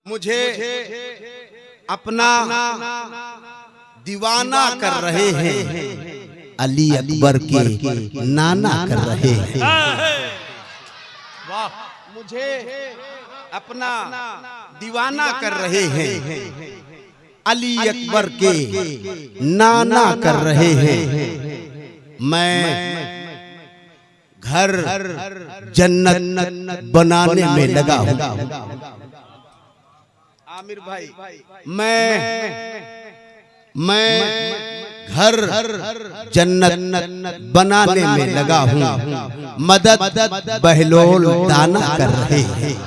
मुझे अपना दीवाना कर रहे हैं, अली अकबर के नाना कर रहे हैं। मुझे अपना दीवाना कर रहे हैं, अली अकबर के नाना कर रहे हैं। मैं घर जन्नत बनाने में लगा हूँ। आमिर भाई, मैं घर जन्नत बनाने में लगा हूँ। मदद बहलोल दाना कर रहे हैं,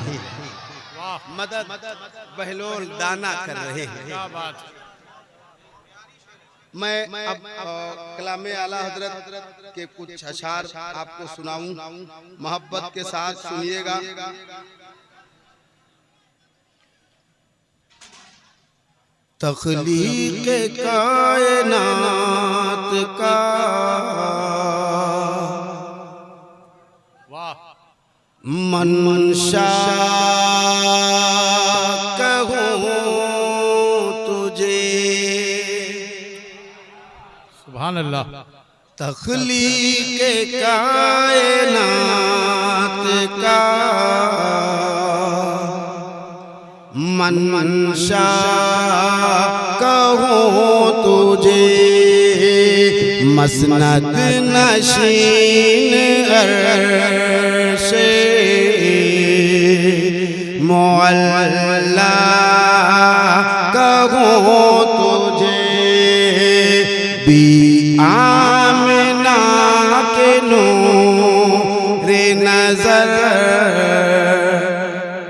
मदद बहलोल दाना कर रहे हैं। मैं अब कलामे आला हजरत के कुछ अशार आपको सुनाऊं, मोहब्बत के साथ सुनिएगा। तख्लीक कायनात का मनशा कहूं तुझे, सुभान अल्लाह। तख्लीक कायनात का मनशा कहूं तुझे, मसनद नशीन अर्शे मुअल्ला कहूं तुझे, बी आमिना के नूरे नजर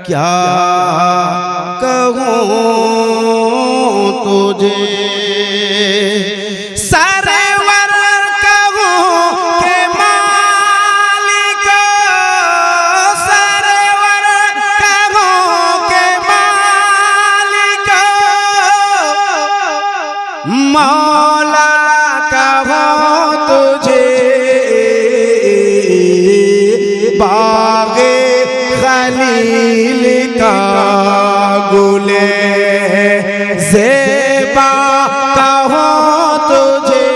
क्या कहूं तुझे, सरवर कहूं के मालिक, सरवर कहूं के मालिक, मौला कहूं तुझे, बागे खलील का गुले ज़ेबा कहूं तुझे,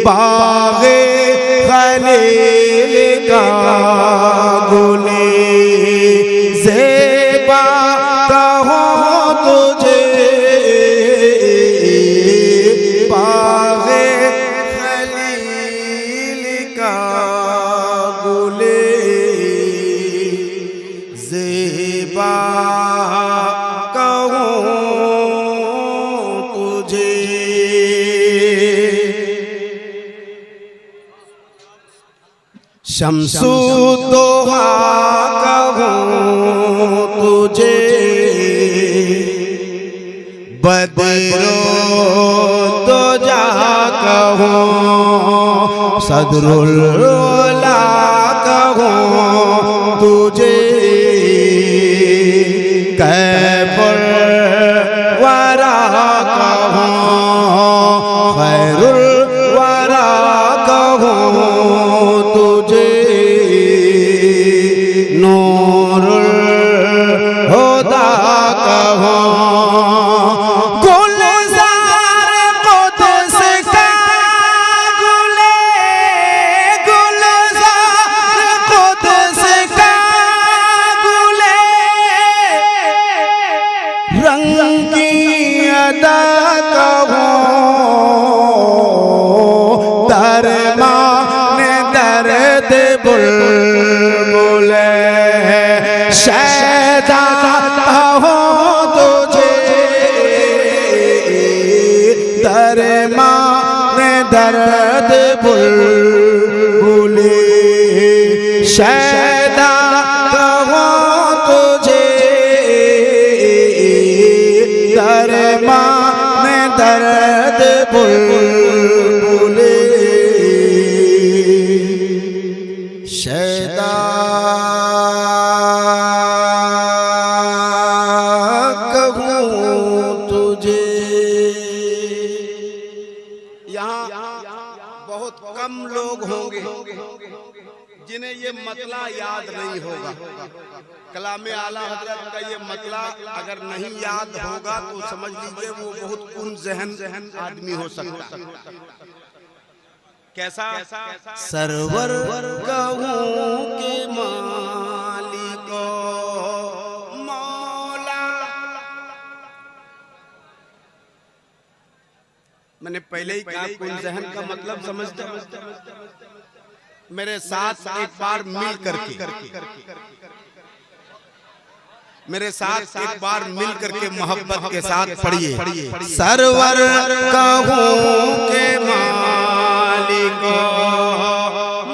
बागे खलील का गुले ज़ेबा कहूं तुझे, बागे खलील का गुले ज़ेबा कहूं तुझे। शम्सु दोहा कहूं तुझे, बदरो दोजा कहूं, सदरुल उला कहूं तुझे, कैफुल वरा कहूं, खैरुल वरा कहूं तुझे, नूरुल हुदा कहूं, गुलज़ार क़ुद्स का गुले, गुलज़ार क़ुद्स का गुले, रंगी अदा कहूं, दरमान दर्द बुलबुले शैदा कहूं तुझे, दरमान दर्द बुलबुले शैदा कहूं तुझे, दरमान दर्द बुलबुले शैदा कहूं तुझे। यहाँ बहुत कम लोग होंगे जिन्हें ये मतला याद नहीं होगा। कलाम आला हजरत का ये मतलब अगर नहीं याद होगा तो समझ लीजिए वो बहुत कुन जहन आदमी हो सकता है। कैसा? सरवर कहूं के मालिक मौला। मैंने पहले ही कहा कुन जहन का मतलब समझते मेरे साथ एक बार मिल करके मेरे साथ एक बार मिल करके मोहब्बत के साथ पढ़िए। सरवर कहूं के मालिक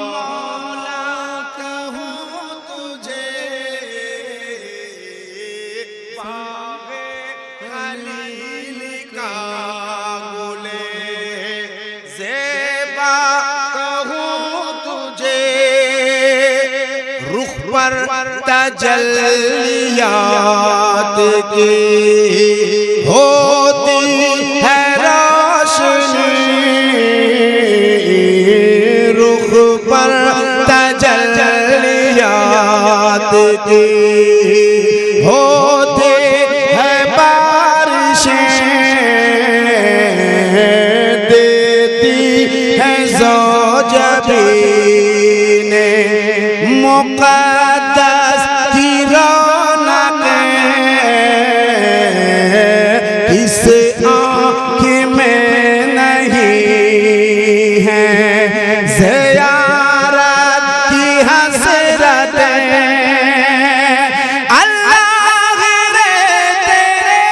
मौला कहूं तुझे पावे खलील का गुले ज़ेबा कहूं तुझे रुख पर तजल्लियात की होती है रोशनी रुख पर तजल्लियात की होती है बारिशें देती है ज़ौजबीने मुक़द्दस की रौनक़ें इस आँख में नहीं है ज़ियारत की हसरतें अल्लाह रे तेरे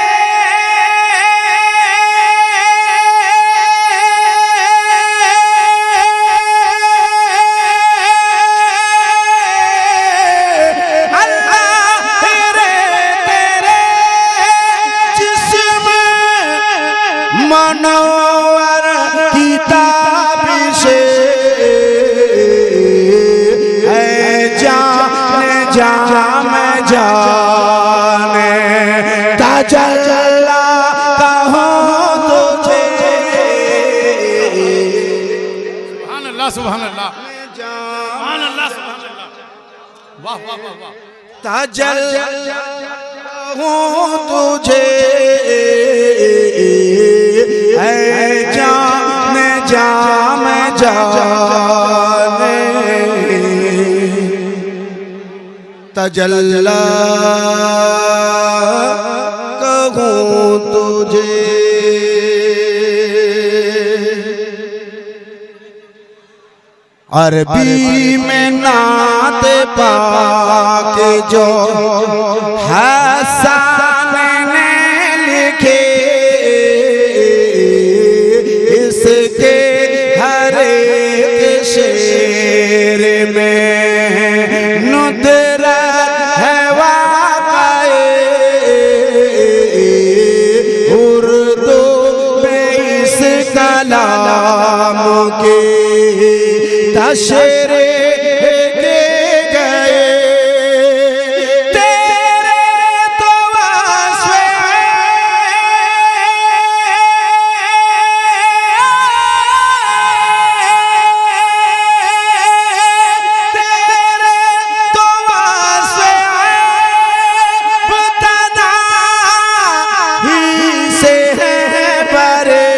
मनोवर किताब से है जाने मैं जाने तजल्ला कहूं तुझे। सुभान अल्लाह सुभान अल्लाह सुभान अल्लाह सुभान अल्लाह। वाह वाह वाह वाह। तजल्ला कहूं तुझे है जाने मैं जाने तजल्ला कहूं तुझे। अरबी में नात पाक जो हसन ने लिखे इसके हर एक शेर में नुदरत है वाक़ए उर्दू में इस कलाम के तशरे दे गए तेरे तो वास्ते तेरे तो वास्ते मुब्तदा ही से है परे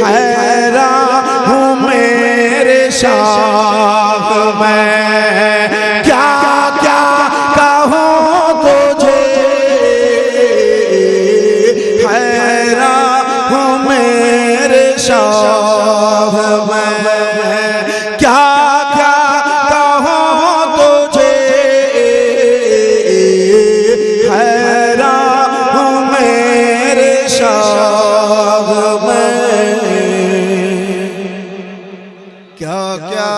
हैरान हूँ मेरे शाह मैं क्या क्या कहूँ तुझे हैरान हूँ मेरे शाह मैं क्या क्या कहूँ तुझे हैरान हूँ मेरे शाह मैं क्या क्या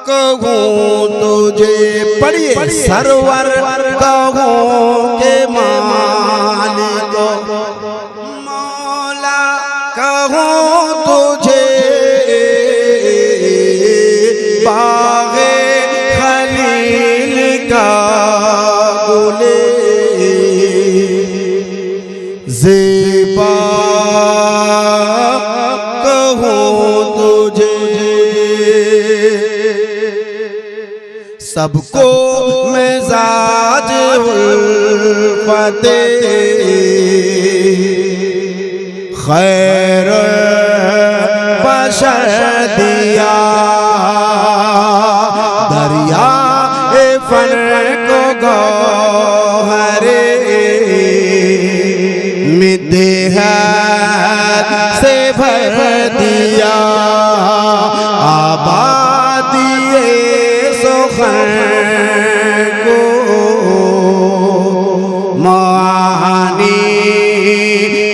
कहूँ तुझे। पढ़िए सरवर कहूँ के मालिक मौला कहूँ तुझे बाग़े खलील का गुले ज़ेबा कहूँ तुझे सबको मिजाज उल्फते खैर बशर दिया, दरिया फन को गौहरे मिदेहत से भर दिया, आबादी सुखन को मानी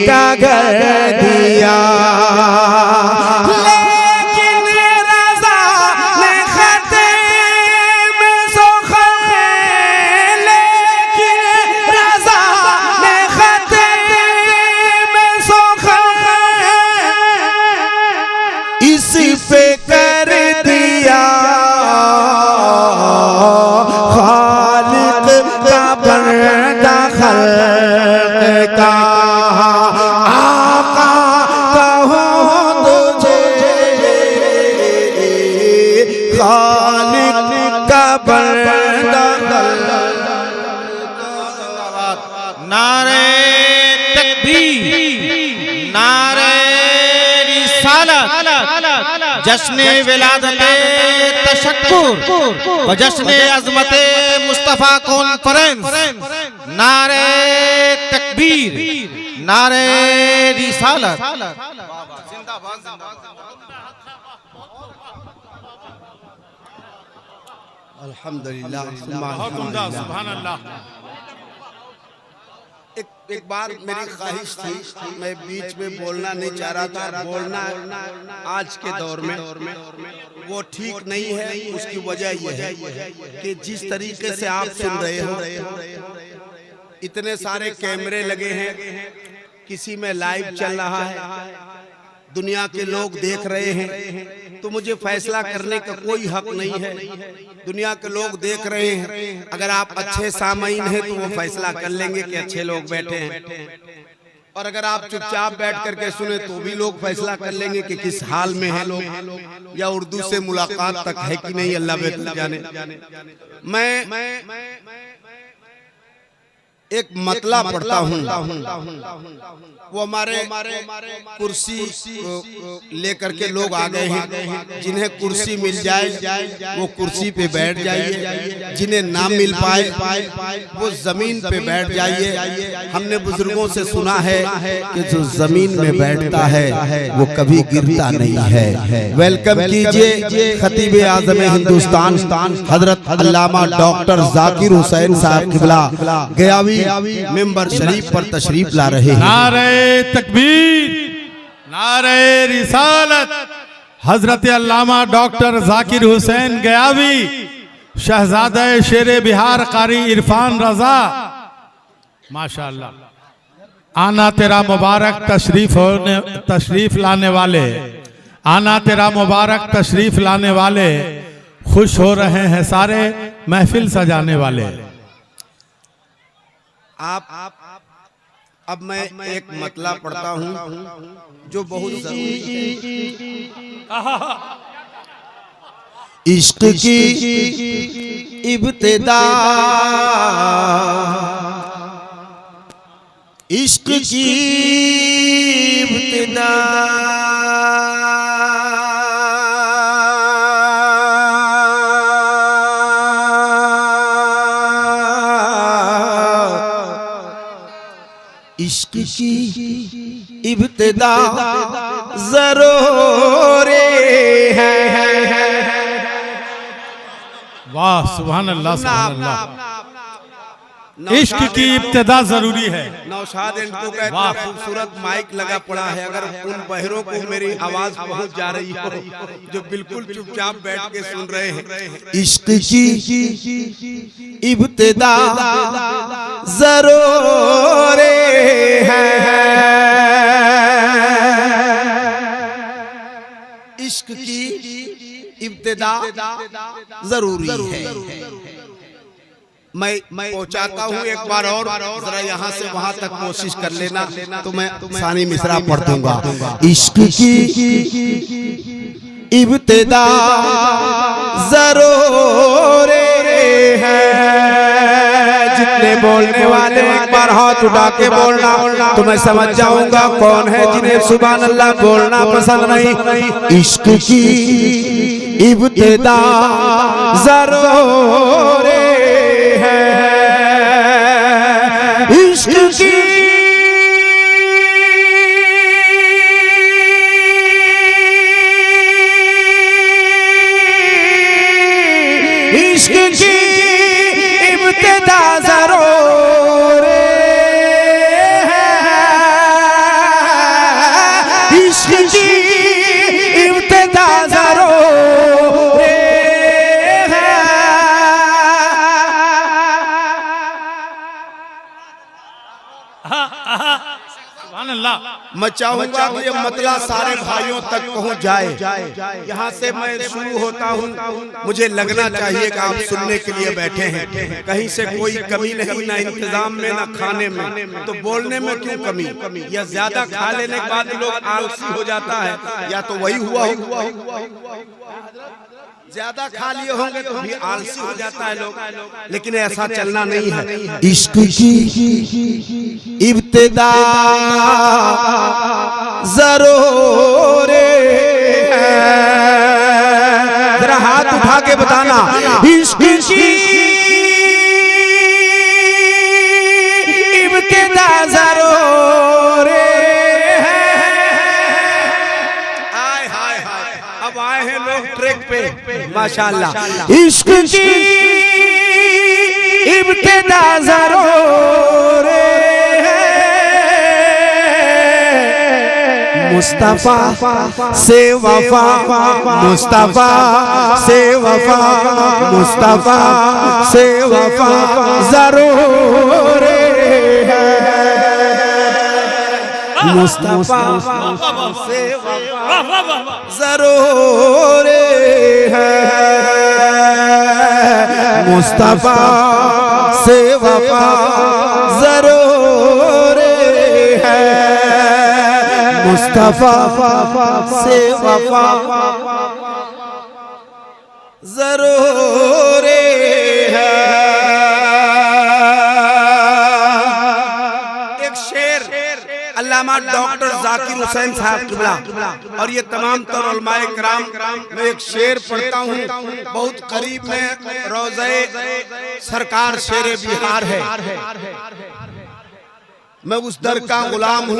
का घर दिया। इसी पे कर दिया खालिक का बंदा खल्क का, आका कहो तुझे खालिक का बंदा खल्क। नारे तकबीर, नारे रिसालत, जश्न विलादते तशक्कुर व जश्न अज़मते मुस्तफ़ा कॉन्फ्रेंस। नारे तकबीर, नारे रिसालत। अल्हम्दुलिल्लाह, बहुत उम्दा, सुभान अल्लाह। एक बार मेरी ख्वाहिश थी, मैं बीच में बोलना नहीं चाह रहा था। बोलना आज के दौर में वो ठीक नहीं है। उसकी वजह यह है कि जिस तरीके से आप सुन रहे हो, इतने सारे कैमरे लगे हैं, किसी में लाइव चल रहा है, दुनिया के लोग देख रहे हैं, तो मुझे फैसला करने का कोई हक नहीं है। दुनिया के लोग देख रहे हैं, अगर आप अच्छे सामाइन हैं तो वो फैसला कर लेंगे कि अच्छे लोग बैठे हैं, और अगर आप चुपचाप बैठ करके सुने तो भी लोग फैसला कर लेंगे कि किस हाल में है लोग, या उर्दू से मुलाकात तक है कि नहीं, अल्लाह बेहतर जाने। मैं एक मतला पढ़ता हूँ, वो हमारे कुर्सी लेकर के लोग आ गए हैं। जिन्हें कुर्सी मिल जाए वो कुर्सी पे बैठ जाइए, जिन्हें ना मिल पाए वो जमीन पे बैठ जाइए। हमने बुजुर्गों से सुना है कि जो जमीन में बैठता है वो कभी गिरता नहीं है। वेलकम कीजिए खतीब आज़म हिंदुस्तान हजरत अल्लामा डॉक्टर जाकिर हुसैन साहब किबला गयावी मिंबर शरीफ पर तशरीफ ला रहे हैं। नारे तकबीर, नारे रिसालत। हजरत अल्लामा डॉक्टर जाकिर हुसैन गयावी, शहजादा शेरे बिहार कारी इरफान रजा, माशाअल्लाह। आना तेरा मुबारक तशरीफ लाने वाले, आना तेरा मुबारक तशरीफ लाने वाले, खुश हो रहे हैं सारे महफिल सजाने वाले। अब मैं एक मतला पढ़ता हूँ जो बहुत जरूरी है। इश्क की इब्तिदा, इश्क की इब्तिदा, इश्क की इब्तिदा ज़रूरी है। वाह, सुभान अल्लाह, सुभान अल्लाह। इश्क की इब्तिदा जरूरी है। नौशाद इनको का इतना खूबसूरत माइक लगा पड़ा है, अगर उन बहरों को मेरी आवाज पहुंच जा रही हो जो बिल्कुल चुपचाप बैठ के सुन रहे हैं। इश्क की इब्तिदा ज़रूरी है, इश्क की इब्तिदा जरूरी है। मैं पहुंचाता हूँ एक बार और, जरा यहाँ से वहां तक कोशिश कर लेना, तो मैं सानी मिसरा पढ़ दूंगा। इश्क की इब्तिदा ज़रूरी बोलने वाले एक बार हाथ उठा के बोलना तो मैं समझ जाऊंगा कौन है जिन्हें सुभान अल्लाह बोलना पसंद नहीं। इश्क की इब्तिदा ज़रूर है, इश्क की इश्क की इब्तिदा ज़रूर है, इश्क की इब्तिदा ज़रूर है। सुभान अल्लाह। मैं चाहूंगा कि ये मतला सारे भाइयों तक पहुंच जाए। यहाँ से मैं शुरू होता हूँ, मुझे लगना चाहिए कि आप सुनने के लिए बैठे हैं, कहीं से कोई कमी नहीं, ना इंतजाम में ना खाने में, तो बोलने में क्यों कमी? या ज्यादा खा लेने के बाद लोग आलसी हो जाता है, या तो वही हुआ ज्यादा खा लिए होंगे तो भी आलसी हो जाता है लोग, लेकिन ऐसा चलना नहीं है। इश्क की इब्तिदा ज़रूर है, जरा हाथ उठा के बताना। इश्क की इब्तिदा ज़रूर है। आए हाय हाय, अब आए हैं लोग ट्रैक पे माशाअल्लाह। इश्क की इब्तिदा ज़रूर है, मुस्तफा से वफा, मुस्तफा से वफा, मुस्तफा से वफा ज़रूर है, मुस्तफा से वफा ज़रूर है, मुस्तफा से वफा ज़रूर है, मुस्तफा से वफा ज़रूर है। एक शेर अल्लामा डॉक्टर जाकिर हुसैन साहब किबला और ये तमाम तर उलमाए किराम में एक शेर पढ़ता हूँ, बहुत करीब में रोज़े सरकार शेरे बिहार है, मैं उस दर का गुलाम हूँ।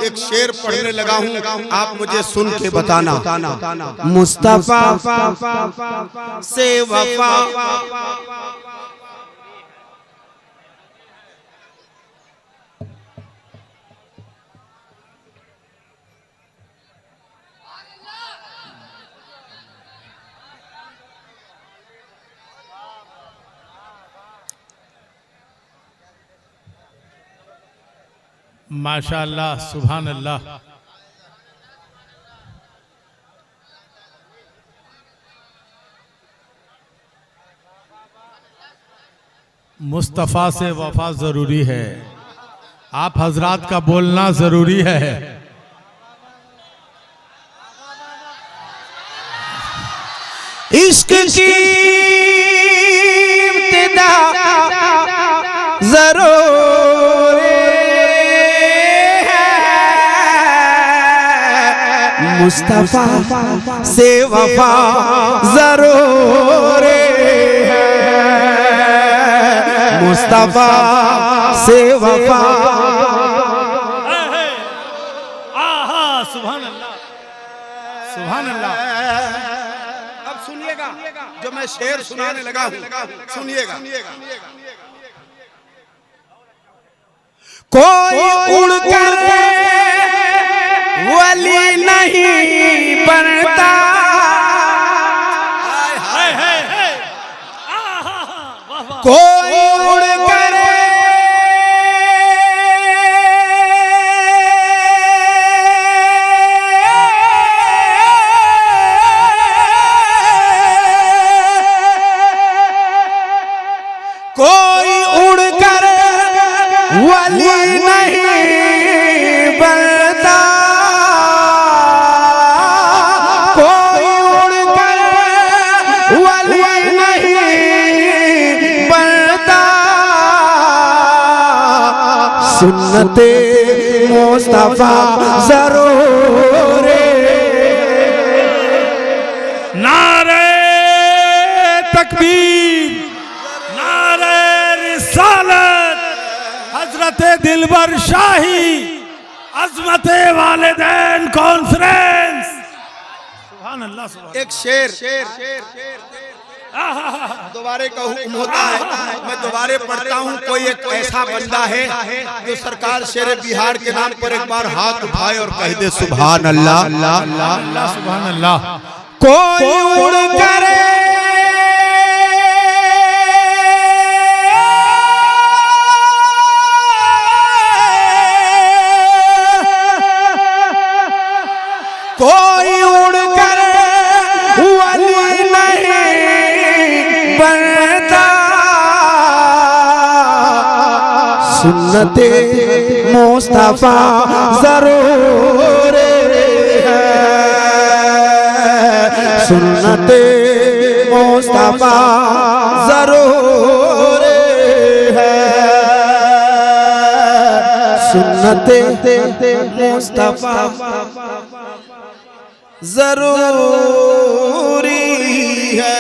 एक शेर पढ़ने लगा हूँ, आप मुझे सुन के बताना। मुस्तफा से वफा माशाअल्लाह, सुभान अल्लाह। मुस्तफ़ा से वफा ज़रूरी है, आप हजरात का बोलना ज़रूरी है। इश्क की इब्तिदा ज़रूर है, मुस्तफा से वफा ज़रूर है, मुस्तफा से वफा। सुभान अल्लाह, सुभान अल्लाह। सुनिएगा जो मैं शेर सुनाने लगा हूं, सुनिएगा। कोई उड़कर वली नहीं बनता, कोई उड़कर कोई उड़कर वली नहीं बनता, कोई उड़कर वली नहीं बनता, सुन्नते मुस्तफा जरूर नारे तकबीर, नारे रिसालत, हजरत दिलबर शाही, अजमत वालिदैन कॉन्फ्रेंस। सुभान अल्लाह, सुभान एक शेर दोबारे का हुक्म होता है, मैं दोबारे पढ़ता हूँ। कोई एक ऐसा बंदा है जो सरकार शेर बिहार के नाम पर एक बार हाथ उठाए और कह दे सुभान अल्लाह अल्लाह, सुभान अल्लाह। कोई उड़ करे कोई उड़ कर वली नहीं बनता, सुन्नते मुस्तफा जरूर है, सुन्नते मुस्तफा जरूर है, सुन्नते मुस्तफा जरूरी है।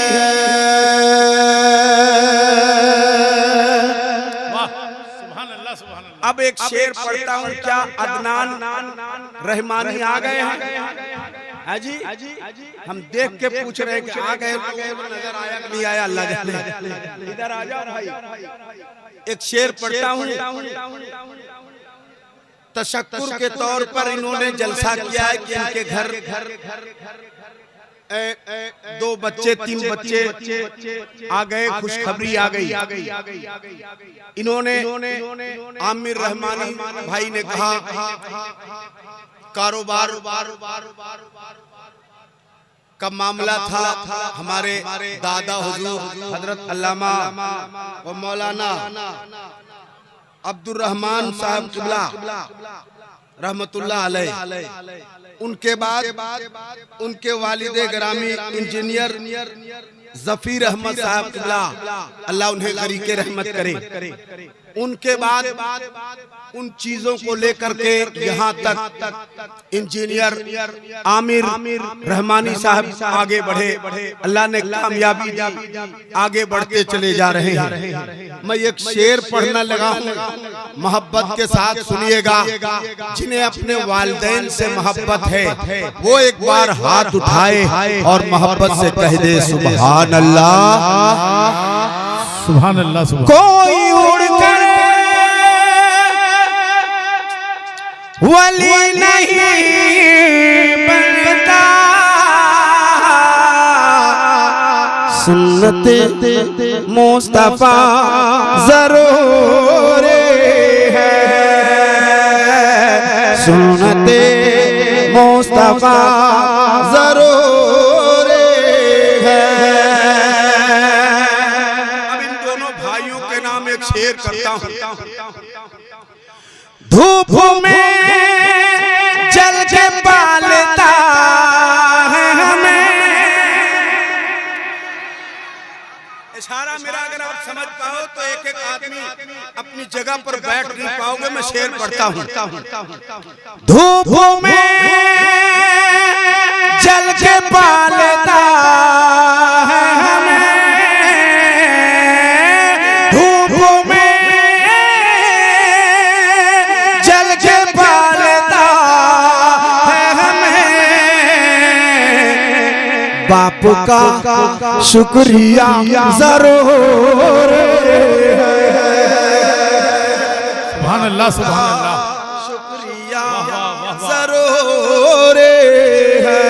अब एक शेर पढ़ता हूँ। क्या अदनान रहमानी आ गए हैं? हाजी हम देख के पूछ रहे हैं कि आ गए, नजर आया कि नहीं आया? अल्लाह जाने। इधर आ जाओ भाई। एक शेर पढ़ता हूँ। तशक्कुर के तौर पर इन्होंने जलसा किया है कि इनके घर 2 बच्चे 3 बच्चे आ गए, खुशखबरी आ गई। इन्होंने आमिर रहमानी भाई ने कहा कारोबार का मामला था। हमारे दादा हुजूर हजरत अल्लामा व मौलाना अब्दुर रहमान साहब किबला रहमतुल्लाह अलैह, उनके बाद उनके वालिदे ग्रामी इंजीनियर जफीर अहमद साहब किबला, अल्लाह उन्हें गरीके रहमत करे। उनके बाद उन चीजों को लेकर के यहाँ तक इंजीनियर आमिर रहमानी साहब आगे बढ़े। अल्लाह ने कामयाबी दी, आगे बढ़ते चले जा रहे हैं। मैं एक शेर पढ़ना लगा हूँ, मोहब्बत के साथ सुनिएगा। जिन्हें अपने वालिदैन से मोहब्बत है वो एक बार हाथ उठाए और मोहब्बत से कह दे सुभान अल्लाह, सुभान अल्लाह। कोई उड़ कर वली नहीं बनता, सुन्नते मुस्तफा जरूर है, सुन्नते मुस्तफा जरूर है। अब इन दोनों भाइयों के नाम एक शेर करता हूँ। धूप में जल के पालता है हमें, इशारा मेरा अगर आप समझ पाओ तो एक एक आदमी अपनी जगह पर बैठ नहीं पाओगे। मैं शेर पढ़ता हूँ। धूप में जल के पालता है हमें, धूप में बाप का शुक्रिया जरूर है, सुभान अल्लाह, सुभान अल्लाह। शुक्रिया जरूर है,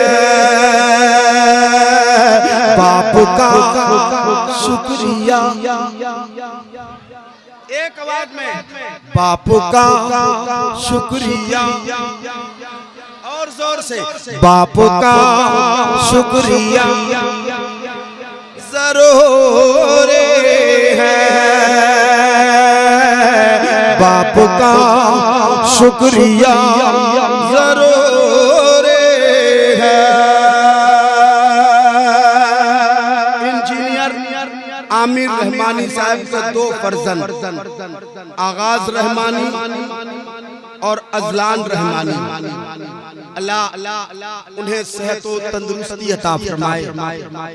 बाप का शुक्रिया। एक आवाज में बाप का शुक्रिया, और जोर से बाप का शुक्रिया जरूर है, बाप का शुक्रिया जरूर है। इंजीनियर आमिर रहमानी साहब के 2 फर्जंद आगाज रहमानी और अजलान रहमानी, अल्लाह उन्हें सेहत और तंदुरुस्ती अता फरमाए,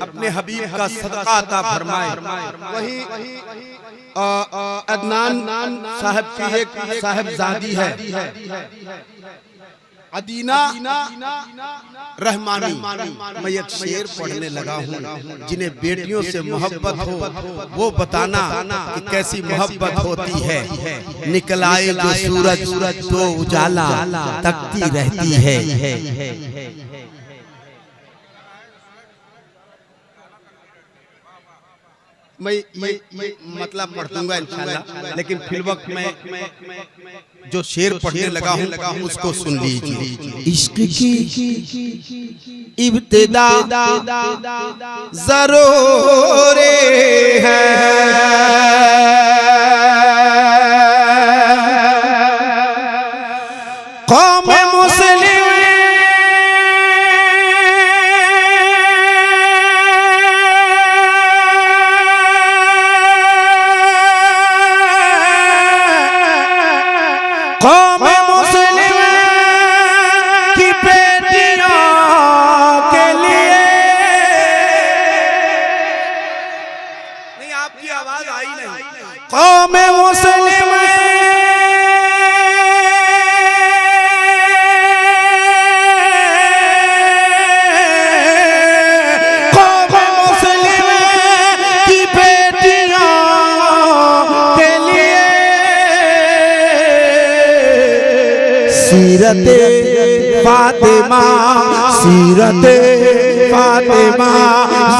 अपने हबीब का सदका अता फरमाए। वहीं अदनान साहब की एक साहबजादी है अदीना रहमानी। मैं एक शेर पढ़ने लगा हूँ, जिन्हें बेटियों से मोहब्बत हो वो बताना कि कैसी मोहब्बत होती है। निकल आए जो सूरज तो उजाला तकती रहती है। मैं मतलब पढ़ दूंगा इंशाल्लाह, लेकिन फिर वक्त मैं जो शेर पढ़ने लगा हूँ उसको सुन लीजिए। इश्क की इब्तिदा ज़रूर है, कौम मुस्लिम कौम मुस्लिम की बेटियों के लिए सीरत फातिमा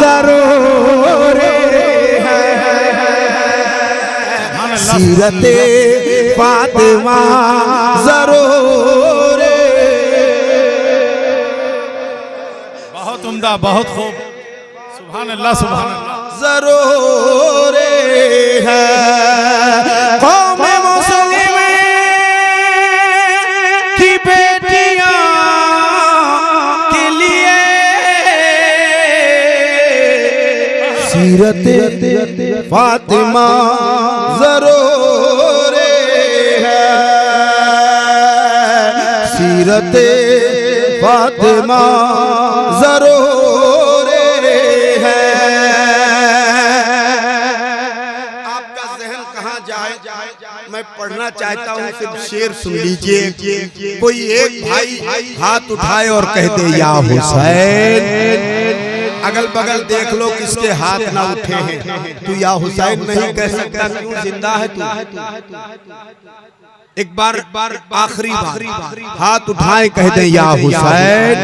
जरूर सीरत फातिमा जरूर। बहुत उम्दा, बहुत खूब, सुभान अल्लाह सुभान अल्लाह। जरूर है कौम मुस्लिम की बेटियों के लिए सीरत फातिमा जरूर है, सीरत फातिमा जरूर है। आपका जहन कहाँ जाए, मैं पढ़ना चाहता हूँ, सिर्फ शेर सुन लीजिए। कोई एक भाई हाथ उठाए और कह दे या हुसैन। अगल बगल देख लो किसके हाथ ना उठे हैं। तू या हुसैन नहीं कह सकता, क्यों? जिंदा है तू। एक बार आखिरी बार हाथ उठाए कह दे या हुसैन।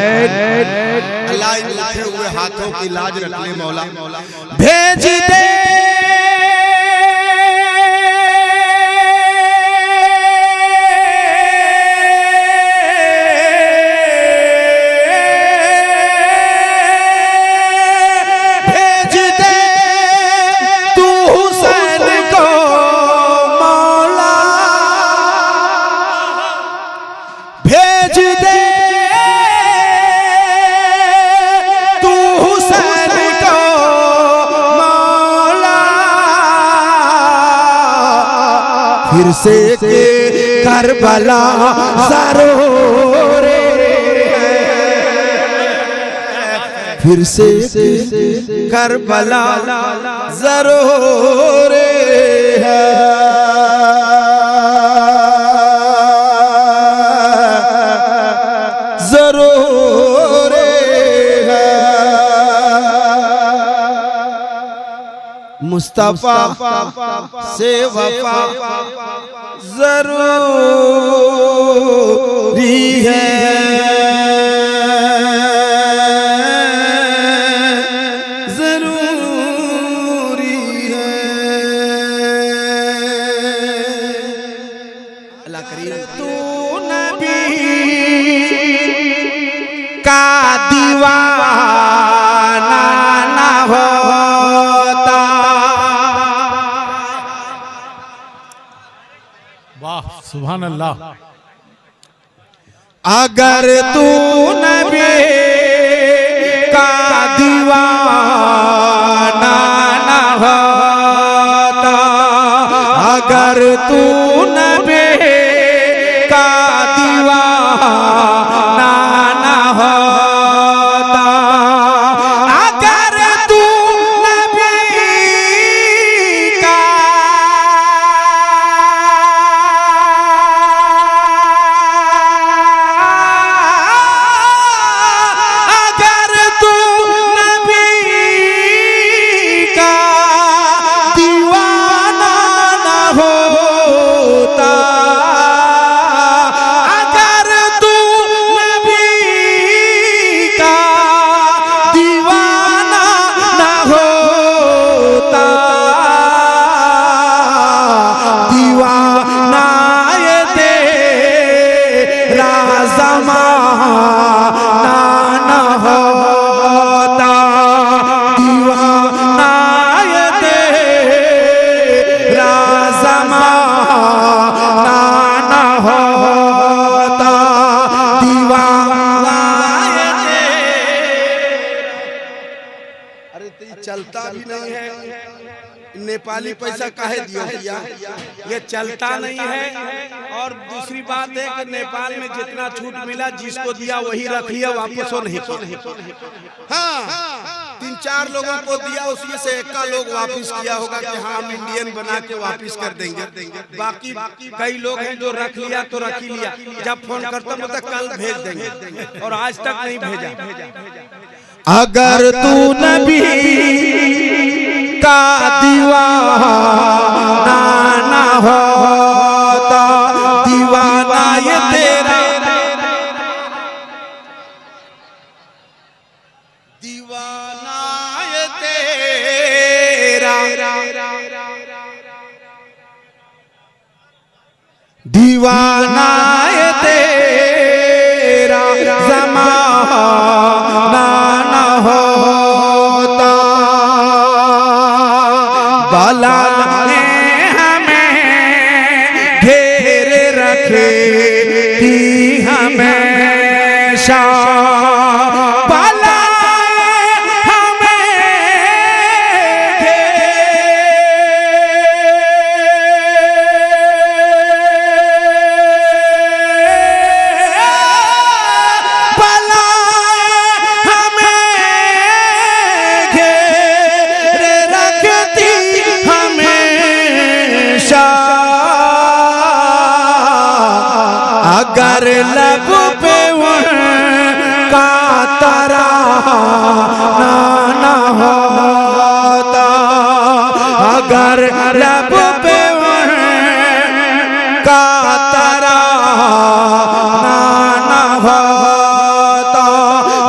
अल्लाह इन उठे हुए हाथों की लाज रख ले मौला। भेज दे फिर से के करबला जरूर है, फिर से के करबला जरूर है। जरूर है मुस्तफा से वफा जरूरी है। जरूरी है अल्लाह करीम। तू नबी का दीवाना ना होता। वाह सुभान अल्लाह। अगर तू नबी का दीवाना ना हो तू नबी का दीवाना ना होता, अगर तू नबी का चलता भी नहीं है, नेपाली पैसा काहे दिया भैया, ये चलता नहीं है। और दूसरी बात है कि नेपाल में जितना छूट मिला जिसको दिया वही रख लिया, वापस वो नहीं किया। हाँ, 3-4 लोगों को दिया, उसमें से एक का लोग वापस किया होगा कि हाँ हम इंडियन बना के वापस कर देंगे। बाकी कई लोग हैं जो रख लिया तो रख ही लिया, जब फोन करता हूँ तो कल भेज देंगे, और आज तक नहीं भेजा। अगर तू नबी का दीवाना ना होता, दीवाना ये तेरा, दीवाना ये तेरा, दीवाना ये तेरा ज़माना ना होता, बलाल ने हमें घेर रखे थी हमेशा, अगर लब पे उनका तराना ना होता, अगर लब पे उनका तराना ना होता,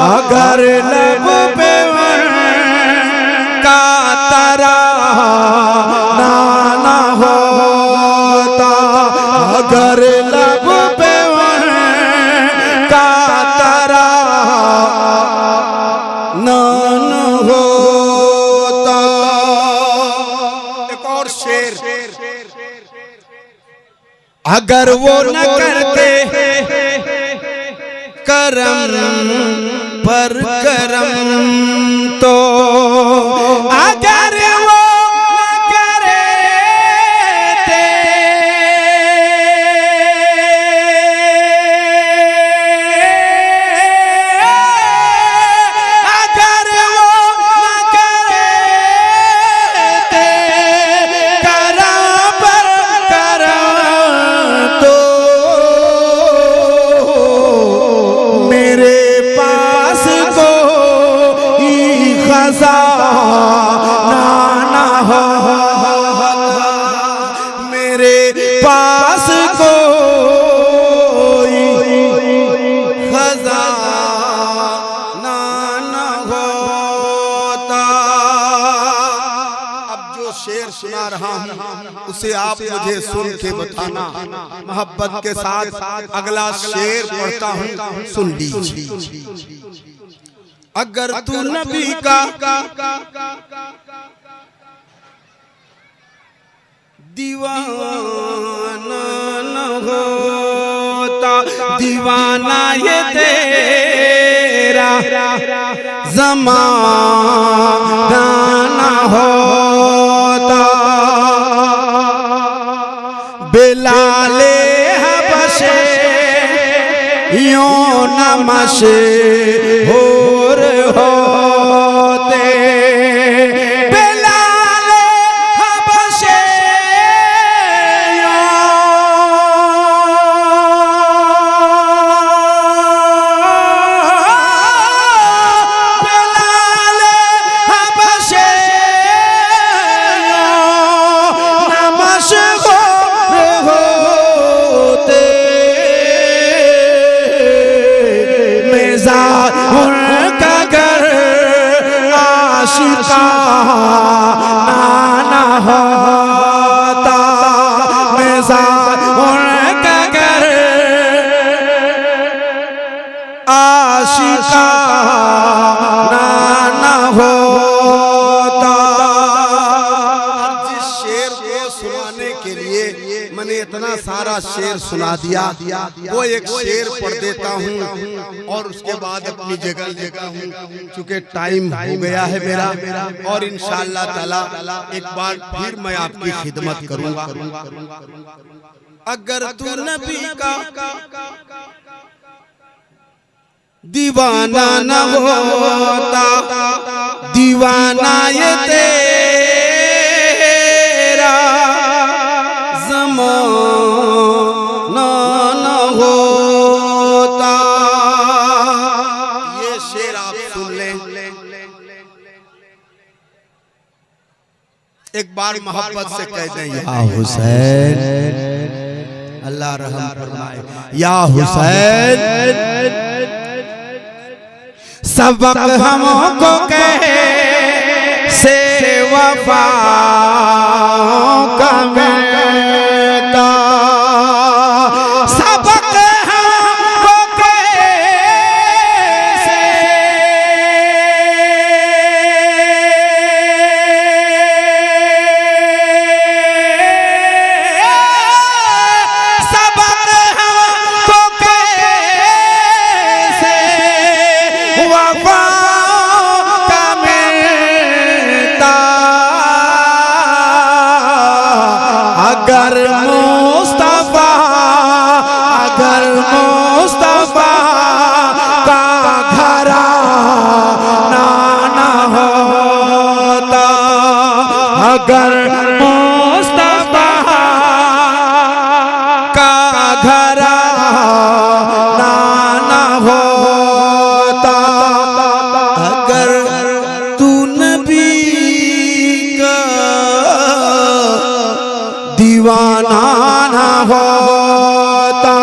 अगर लब पे उनका तराना ना होता, अगर लब पे होता। एक और शेर, अगर वो न करते करम पर करम तो, अगर वो न करते ना हो, मेरे पास कोई खजाना ना होता। अब जो शेर सुना रहा हूँ उसे आप मुझे सुन के बताना, मोहब्बत के साथ अगला शेर पढ़ता हूँ, सुन लीजिए। अगर तू नबी का दीवाना न होता, दीवाना ये तेरा ज़माना ना होता, बिलाले हबशे यूं नमशे होर होते बिलाले हबशे बिलाले हबशे नमश होते उनका घर आशिका ना होता उनका घर आशिका ना होता। जिस शेर को सुनाने के लिए मैंने इतना सारा शेर सुना दिया, वो एक शेर पढ़ देता हूँ और उसके बाद अपनी जगह लेता हूँ, चूंकि टाइम हो गया है मेरा। और इंशाअल्लाह ताला एक बार फिर मैं आपकी खिदमत करूँगा। अगर तू नबी का दीवाना न होता, दीवाना ये तेरा ज़माना न होता। ये शेर आप सुन लें, एक बार मोहब्बत से कह दें, या हुसैन, अल्लाह रहम फरमाए, या हुसैन सबक हमको कहे से वफा का मिलता, सबक हमको कहे से सबक हमको कहे से वफा का मिलता। अगर मुस्तफा का घराना ना होता, अगर मुस्तफा का घराना ना होता, अगर तू नबी का दीवाना ना होता,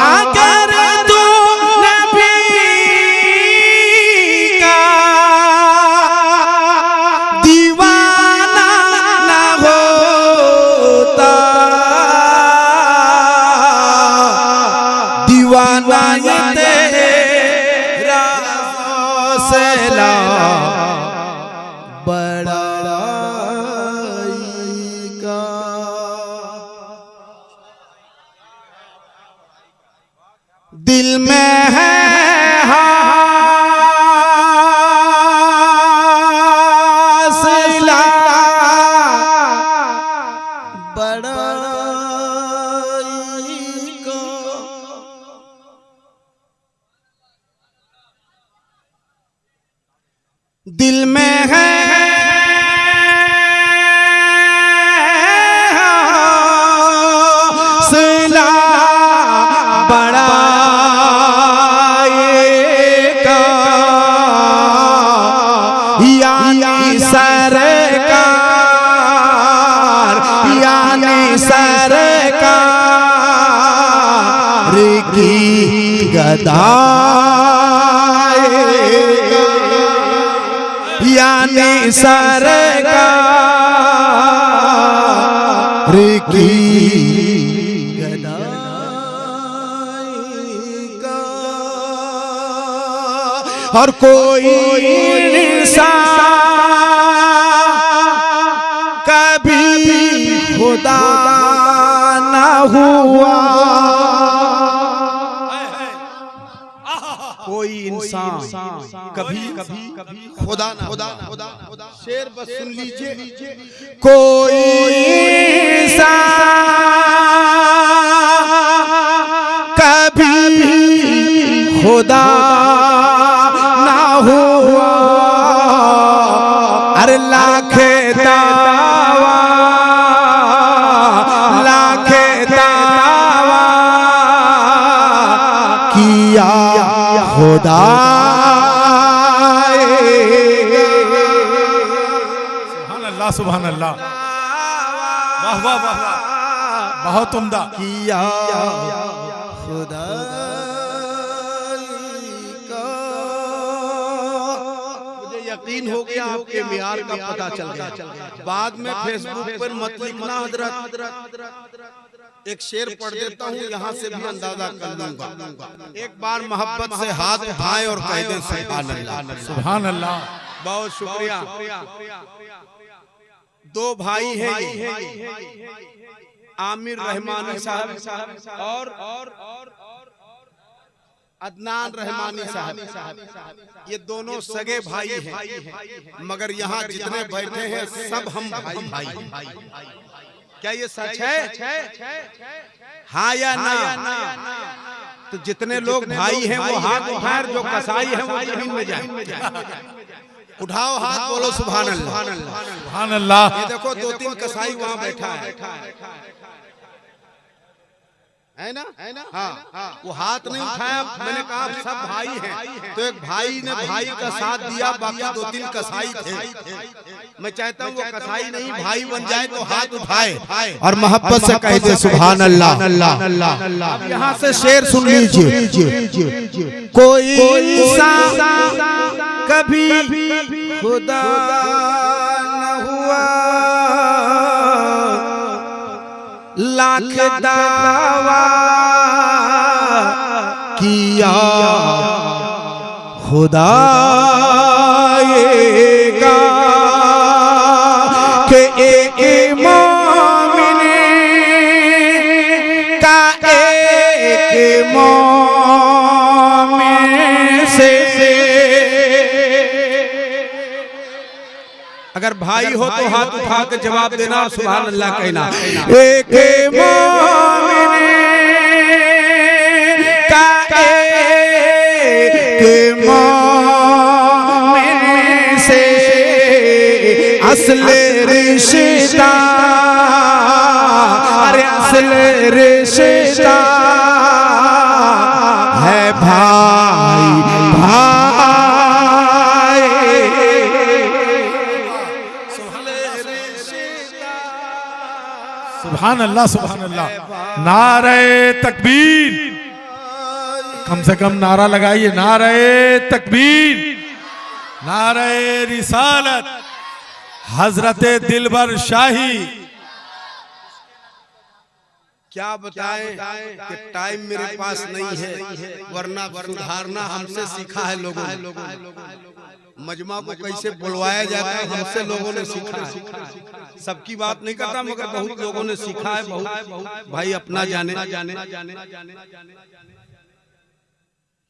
अगर तू नबी का दीवाना ना होता, दीवाना ये तेरा हौसला बड़ाई का। दिल में है हौसला बड़ाई का। दिल में है हौसला बड़ाई का, यानी सरकार, यानी सरकार की गदाई, यानी सरकार की गदाई का। और कोई इंसान कभी खुदा ना हुआ, कोई इंसान कभी खुदा ना हुआ। शेर बस सुन लीजिए, कोई इंसान खुदा ना हुआ, अरे लाखे दावा लाखे दावा किया खुदा। सुभान अल्लाह, वाह वाह वाह वाह, बहुत उम्दा किया खुदा का। मुझे यकीन हो गया आपके मियार का पता चल गया। बाद में फेसबुक पर मत लिखना हजरत, एक शेर पढ़ देता हूँ, यहाँ से भी अंदाजा कर लूंगा। एक बार मोहब्बत से हाथ उठाएं और कह दें सुभान अल्लाह। सुभान अल्लाह। बहुत शुक्रिया। दो भाई हैं ये, आमिर रहमानी साहब और अदनान रहमानी साहब। ये दोनों सगे भाई हैं, मगर यहाँ जितने बैठे हैं सब हम भाई भाई। क्या ये सच है? हाँ या ना? तो जितने लोग भाई हैं वो हाथ उठाएं, जो कसाई हैं वो जमीन में जाएं। उठाओ हाथ, बोलो सुभान अल्लाह। सुभान अल्लाह। ये देखो 2-3 कसाई वहाँ बैठा है ना? हाँ, वो हाथ नहीं उठाया। मैंने कहा सब भाई हैं, तो एक भाई ने भाई का साथ दिया, बाकी 2-3 कसाई थे। मैं चाहता हूँ वो कसाई नहीं भाई बन जाए तो हाथ उठाए और मोहब्बत से कह दे सुभान अल्लाह। अब यहाँ से शेर सुन लीजिए। कोई इंसान कभी खुदा न हुआ, लाख दावा किया खुदा का के एक मोमिन का एक मोमिन से। अगर भाई हो तो हाथ उठा के जवाब देना, सुभान अल्लाह कहना। एक मोमिन का एक मोमिन से असल रिश्ता, अरे असल रिश्ता है भाई भाई। सुभान अल्लाह, सुभान अल्लाह। नारे तकबीर, कम से कम नारा लगाइए, नारे तकबीर, नारे रिसालत, हजरत दिलबर शाही। क्या बताएं कि टाइम मेरे पास नहीं है, वरना सुधारना हमसे सीखा है लोगों ने। मजमा को कैसे बुलवाया जाता है हमसे लोगों ने सीखा है। सबकी बात नहीं करता, मगर बहुत लोगों ने सीखा है। बहुत भाई अपना जाने।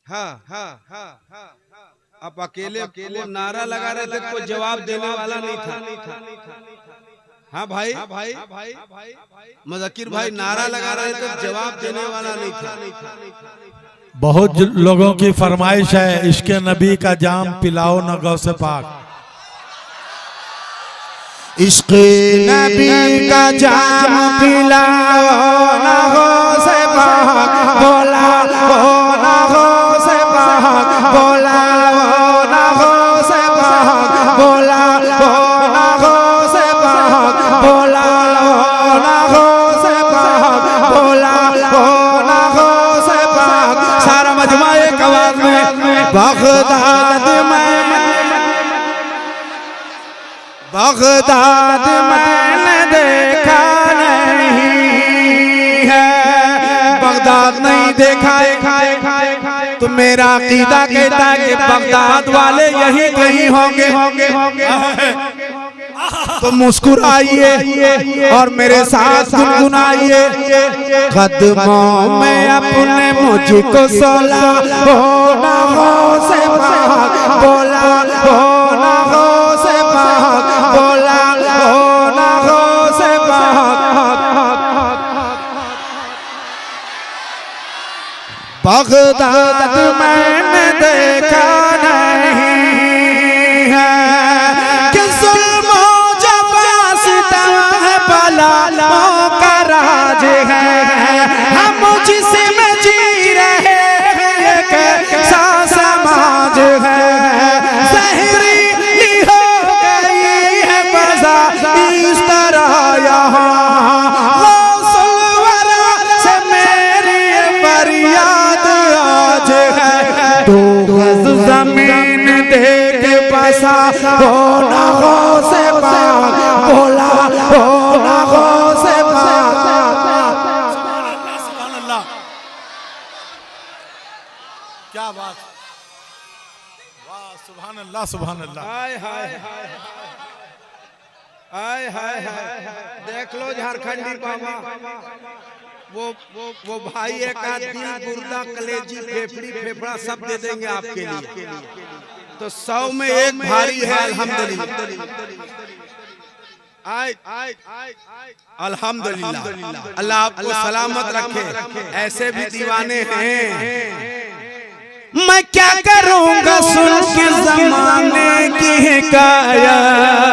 हाँ, आप अकेले नारा लगा रहे थे, कोई जवाब देने वाला नहीं था। हाँ भाई, मुज़क्किर भाई नारा लगा रहे थे, जवाब देने वाला नहीं था। बहुत लोगों की फरमाइश है, इश्क़े नबी का जाम पिलाओ न गौ से पाक। इश्क़े नबी का जाम पिलाओ न गौ से पाक, बोला न गौ से पाक, बोला न गौ से पाक, बोला न गौ से पाक, बोला न गौ से पाक, बोला न गौ से पाक। सारा मजमा एक आवाज में बगदाद मैंने देखा नहीं है, बगदाद नहीं देखा तो मेरा अकीदा कहता है कि बगदाद वाले यही कहीं होंगे। तो मुस्कुराइए और मेरे साथ गुनगुनाइए, कदमों में अपने मुझको सोला, हो ना हो से पाक, बोला हो ना हो से पाक, बोला हो ना हो से पाक। बगदाद मैंने आलमों का राज है। हम जिसमें जी रहे हैं कैसा समाज है। जहरीली हो गई है बजा इस तरह यहाँ। गौसुल वरा से मेरी फरियाद आज है। तो गज जमीन देख बसा हो ना हो से पाक, बोला हो ना हो से पाक। सुभान अल्लाह, क्या बात, वाह सुभान अल्लाह सुभान अल्लाह। हाय हाय हाय हाय हाय हाय। देख लो झारखंडी बाबा, वो भाई एक दिल गुर्दा कलेजी फेफड़ी फेफड़ा सब दे देंगे आपके लिए। तो 100 में एक भारी है अल्हम्दुलिल्लाह। अल्हम्दुलिल्लाह, अल्लाह आपको सलामत रखे। ऐसे भी दीवाने हैं। मैं क्या करूंगा सुन के जमाने की हिकायत।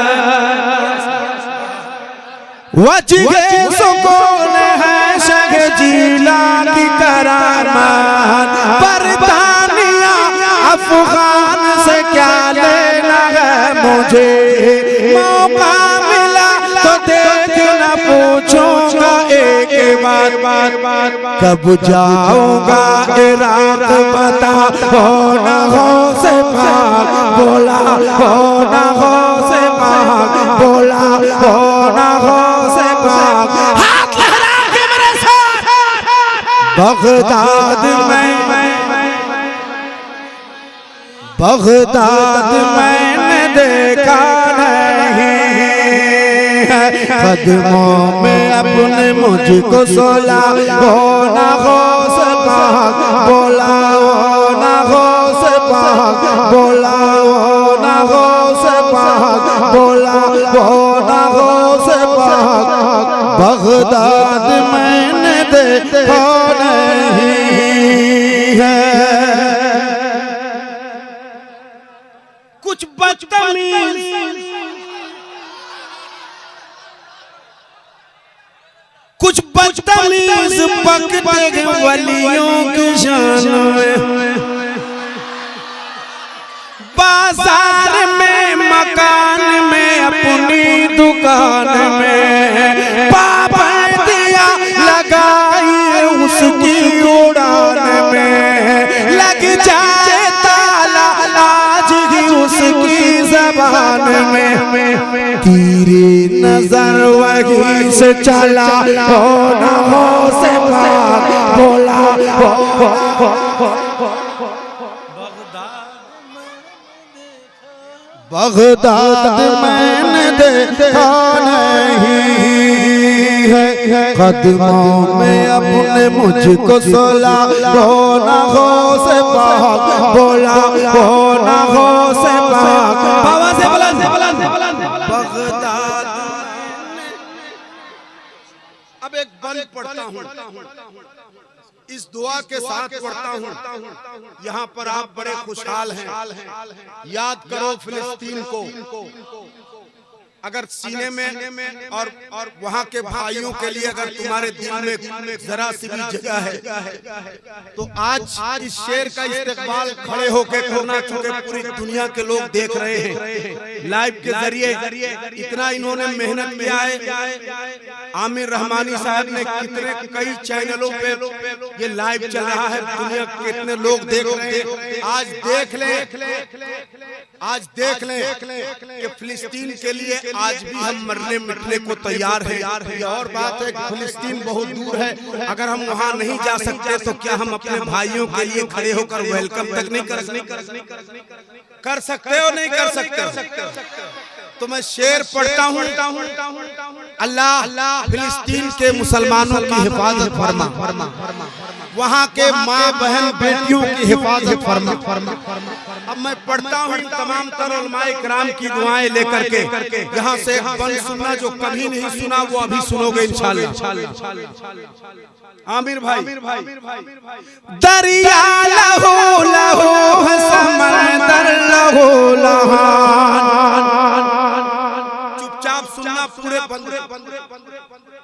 वजह सुकून है शग जिला की करामात। बरतानिया अफगान से क्या लेना है मुझे। मौका मिला तो देखना पूछूंगा एक बार। कब जाऊंगा इराक बता हो ना हो से पाक, बोला हो ना हो से पाक, बोला हो ना हो से पाक। हाथ लहरा के मेरे साथ। बगदाद मैंने देखा नहीं है। कदमों में अपने मुझको सोला हो ना हो से पाक, बोला हो ना हो से पाक, बोला हो ना हो से पाक, बोला हो ना हो से पाक। बगदाद मैंने देखा नहीं है। कुछ बदतमीज पकते वलियों की शान में। बाजार में मकान में अपनी दुकान में पाबंदियां लगाई उसकी उड़ान में। लग जाए ताला आज ही उसकी जबान में। तेरी नजर वही से चला हो ना हो से पाक, बोला बगदाद मैंने देखा नहीं है। कदमों में अपने मुझको सोला हो ना हो से पाक, बोला हो ना हो से पाक। बाबा से बगदाद। अब एक बंद पढ़ता हूँ, इस दुआ के साथ पढ़ता हूँ। यहाँ पर आप बड़े खुशहाल हैं। याद करो फिलिस्तीन को। अगर सीने में और वहाँ के भाइयों के लिए अगर तुम्हारे दिल में जरा सी भी जगह है तो आज इस शेर का इस्तेकबाल खड़े होकर करना, चूंकि पूरी दुनिया के लोग देख रहे हैं लाइव के जरिए। इतना इन्होंने मेहनत किया है। आमिर रहमानी साहब ने कितने कई चैनलों पे ये लाइव चल रहा है, दुनिया के कितने लोग देख रहे हैं। आज देख लें कि फिलिस्तीन के लिए आज भी हम मरने मिटने को तैयार हैं। ये और बात है कि फिलिस्तीन बहुत दूर है, अगर हम वहाँ नहीं जा सकते तो क्या हम अपने भाइयों के लिए खड़े होकर वेलकम तक नहीं कर सकते हो? नहीं कर सकते। तो मैं शेर पढ़ता हूँ। अल्लाह फिलिस्तीन के मुसलमानों की हिफाजत फरमा, वहाँ के माँ बहन बेटियों की हिफाजत फरमा। अब मैं पढ़ता हूँ तमाम तर उलमाए किराम की दुआएं लेकर के। यहाँ से बंद सुनना, जो कभी नहीं सुना वो अभी सुनोगे इंशाल्लाह। आमिर भाई, दरिया लहू लहू समंदर लहू लहान। चुपचाप सुनना, पूरे बंद,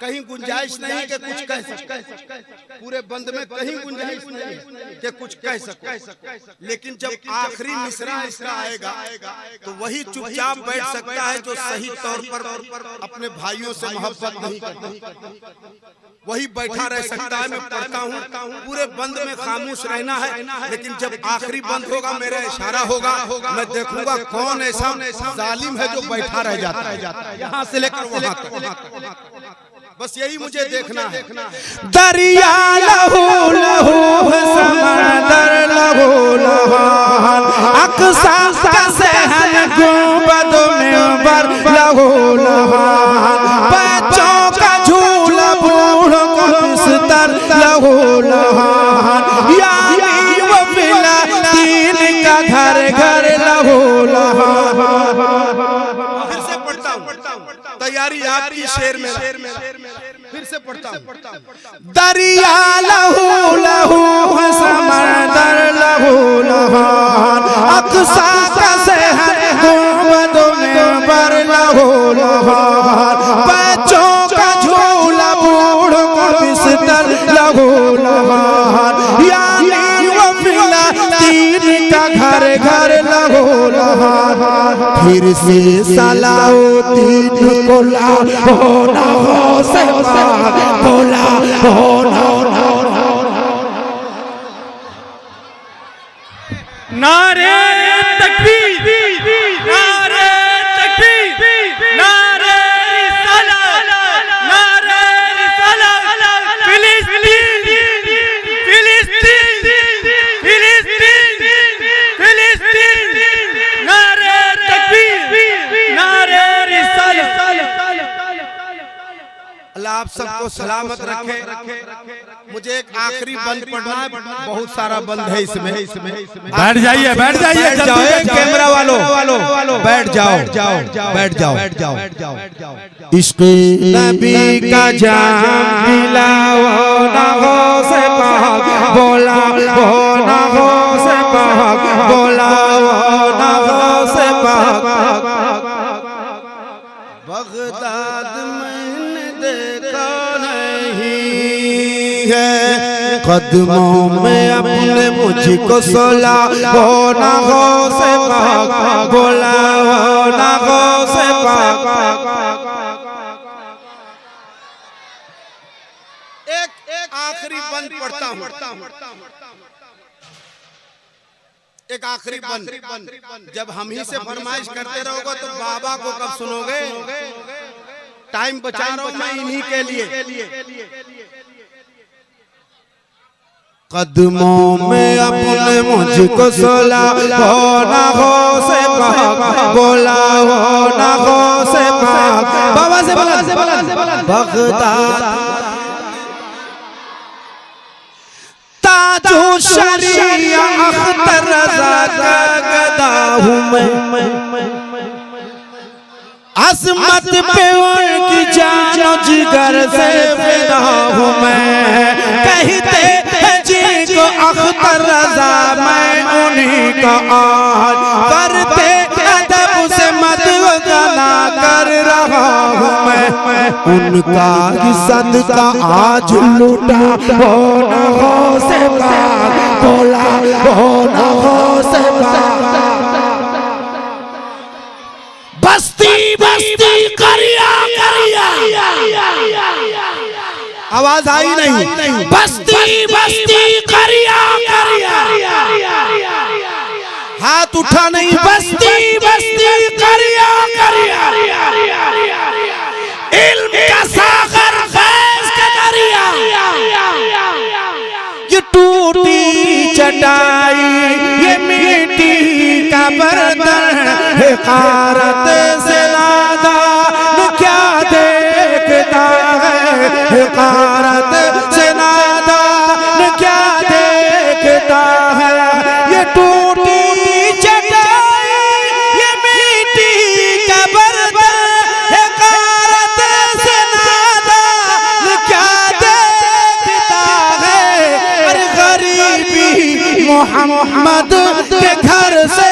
कहीं गुंजाइश नहीं कि कुछ कह सकते, पूरे बंद में कहीं गुंजाइश नहीं कि कुछ कह सकते। लेकिन जब आखिरी मिसरा इसका आएगा तो वही चुपचाप बैठ सकता है जो सही तौर पर अपने भाइयों से मोहब्बत नहीं करता, वही बैठा रह सकता है। मैं पढ़ता हूँ पूरे बंद में खामोश रहना है, लेकिन जब आखिरी बंद होगा मेरा इशारा होगा, मैं देखूंगा कौन ऐसा जालिम है जो बैठा रह जाता है यहाँ से लेकर वहाँ तक। बस यही मुझे देखना है। दरिया लहू लहू समंदर लहू लहान, अक्सा का सहन गुंबद मिंबर लहू लहान, बच्चों का झूला बूढ़ों का बिस्तर लहू लहान, यानी वो फिलिस्तीन का घर घर लहू लहान। फिर से पढ़ता हूँ, तैयारी आपकी शेर में, फिर से पढ़ता हूँ। दरिया लहू लहू समंदर लहू लहान, अक्सा का सहन गुंबद मिंबर लहू लहान, बच्चों का झूला बूढ़ों का बिस्तर लहू लहान, यानी वो फिलिस्तीन का घर घर लहू लहान। फिर से सलाउद्दीन को होना हो से बोला होना नारे तकबीर, नारे तकबीर, नारे रिसालत, नारे रिसालत, फिलिस्तीन, फिलिस्तीन, फिलिस्तीन, फिलिस्तीन, नारे तकबीर, नारे रिसालत। अल्लाह आप सबको सलामत रखे। मुझे एक आखिरी बंद पढ़ना है, बहुत सारा बंद है इसमें। बैठ जाइए, बैठ जाइए, कैमरा वालों बैठ जाओ, बैठ जाओ। इश्क़ नबी का जाम दिलाओ ना हो से पाक, बोला हो ना हो से पाक, बोला हो ना हो से पाक। बगदाद मैंने देखा नहीं है, कदमों में अपने मुझको सोला हो ना हो से पाक, बोला हो ना हो से पाक। एक आखिरी बंद पढ़ता हूँ, एक आखिरी बंद। जब हम ही से फरमाइश करते रहोगे तो बाबा को कब सुनोगे? टाइम बचा रहा हूं मैं इन्हीं के लिए। कदमों में अपने मुझको सोला हो ना हो से पाक, बोला हो ना हो से पाक। बाबा से बोला बगदाद ताजो शरिया अख्तर रज़ा का गदा हूँ मैं, अज़मत पे उनकी जानो जिगर से फिदा हूँ मैं। कहते हैं जी को अख्तर रज़ा, मैं उन्हीं का आज करते अदब से मदगना कर रहा हूँ मैं। उनका ही सदका आज लूटा हो ना हो से पाक, बोला हो ना हो से पाक। बस्ती बस्ती करिया करिया, आवाज आई नहीं। बस्ती बस्ती करिया करिया, हाथ उठा नहीं। बस्ती बस्ती करिया करिया, इल्म का सागर फैज़ का दरिया, ये टूटी चटाई ये मिट्टी का बर्तन, हिकारत से नादान क्या देखता है, हिकारत से नादान क्या देखता है। ये टूटी चटाई ये मिट्टी का बर्तन, हिकारत से नादान क्या देखता है। अरे गरीबी मोहम्मद के घर से